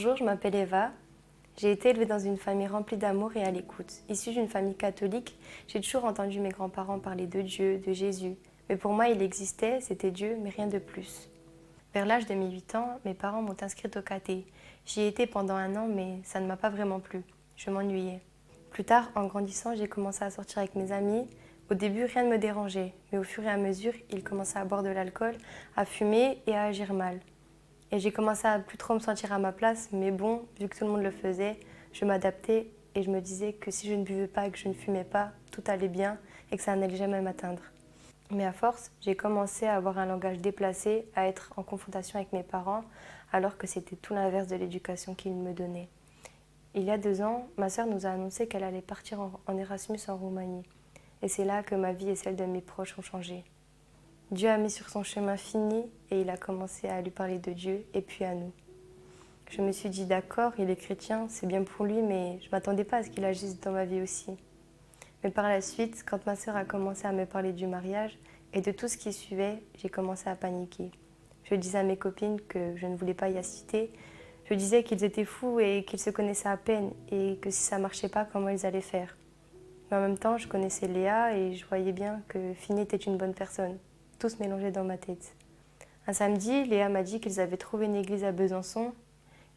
Bonjour, je m'appelle Eva. J'ai été élevée dans une famille remplie d'amour et à l'écoute. Issue d'une famille catholique, j'ai toujours entendu mes grands-parents parler de Dieu, de Jésus. Mais pour moi, il existait, c'était Dieu, mais rien de plus. Vers l'âge de mes 8 ans, mes parents m'ont inscrite au caté. J'y ai été pendant 1 an, mais ça ne m'a pas vraiment plu. Je m'ennuyais. Plus tard, en grandissant, j'ai commencé à sortir avec mes amis. Au début, rien ne me dérangeait, mais au fur et à mesure, ils commençaient à boire de l'alcool, à fumer et à agir mal. Et j'ai commencé à plus trop me sentir à ma place, mais bon, vu que tout le monde le faisait, je m'adaptais et je me disais que si je ne buvais pas et que je ne fumais pas, tout allait bien et que ça n'allait jamais m'atteindre. Mais à force, j'ai commencé à avoir un langage déplacé, à être en confrontation avec mes parents, alors que c'était tout l'inverse de l'éducation qu'ils me donnaient. Il y a 2 ans, ma sœur nous a annoncé qu'elle allait partir en Erasmus en Roumanie. Et c'est là que ma vie et celle de mes proches ont changé. Dieu a mis sur son chemin fini et il a commencé à lui parler de Dieu et puis à nous. Je me suis dit d'accord, il est chrétien, c'est bien pour lui, mais je ne m'attendais pas à ce qu'il agisse dans ma vie aussi. Mais par la suite, quand ma sœur a commencé à me parler du mariage et de tout ce qui suivait, j'ai commencé à paniquer. Je disais à mes copines que je ne voulais pas y assister. Je disais qu'ils étaient fous et qu'ils se connaissaient à peine et que si ça ne marchait pas, comment ils allaient faire. Mais en même temps, je connaissais Léa et je voyais bien que Fini était une bonne personne. Tout se mélangeait dans ma tête. Un samedi, Léa m'a dit qu'ils avaient trouvé une église à Besançon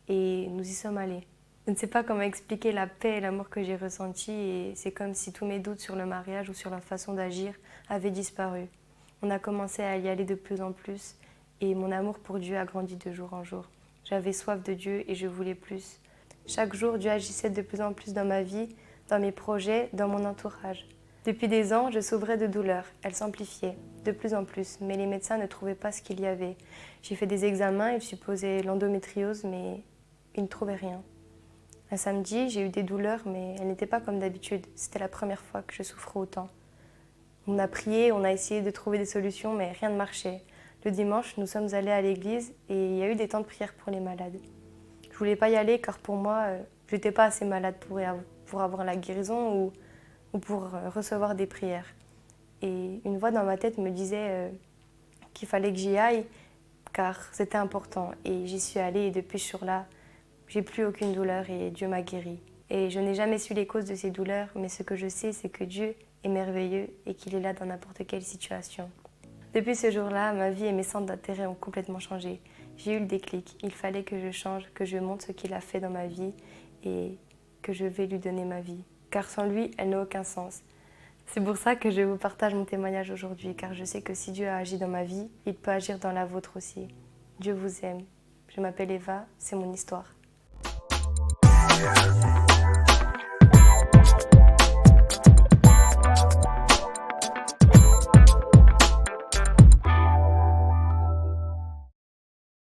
et nous y sommes allés. Je ne sais pas comment expliquer la paix et l'amour que j'ai ressenti et c'est comme si tous mes doutes sur le mariage ou sur la façon d'agir avaient disparu. On a commencé à y aller de plus en plus et mon amour pour Dieu a grandi de jour en jour. J'avais soif de Dieu et je voulais plus. Chaque jour, Dieu agissait de plus en plus dans ma vie, dans mes projets, dans mon entourage. Depuis des ans, je souffrais de douleurs. Elles s'amplifiaient, de plus en plus, mais les médecins ne trouvaient pas ce qu'il y avait. J'ai fait des examens, ils supposaient l'endométriose, mais ils ne trouvaient rien. Un samedi, j'ai eu des douleurs, mais elles n'étaient pas comme d'habitude. C'était la première fois que je souffrais autant. On a prié, on a essayé de trouver des solutions, mais rien ne marchait. Le dimanche, nous sommes allés à l'église et il y a eu des temps de prière pour les malades. Je voulais pas y aller car pour moi, je n'étais pas assez malade pour avoir la guérison ou pour recevoir des prières. Et une voix dans ma tête me disait qu'il fallait que j'y aille car c'était important. Et j'y suis allée et depuis ce jour-là, j'ai plus aucune douleur et Dieu m'a guérie. Et je n'ai jamais su les causes de ces douleurs, mais ce que je sais, c'est que Dieu est merveilleux et qu'il est là dans n'importe quelle situation. Depuis ce jour-là, ma vie et mes centres d'intérêt ont complètement changé. J'ai eu le déclic. Il fallait que je change, que je montre ce qu'il a fait dans ma vie et que je vais lui donner ma vie. Car sans lui, elle n'a aucun sens. C'est pour ça que je vous partage mon témoignage aujourd'hui, car je sais que si Dieu a agi dans ma vie, il peut agir dans la vôtre aussi. Dieu vous aime. Je m'appelle Eva, c'est mon histoire.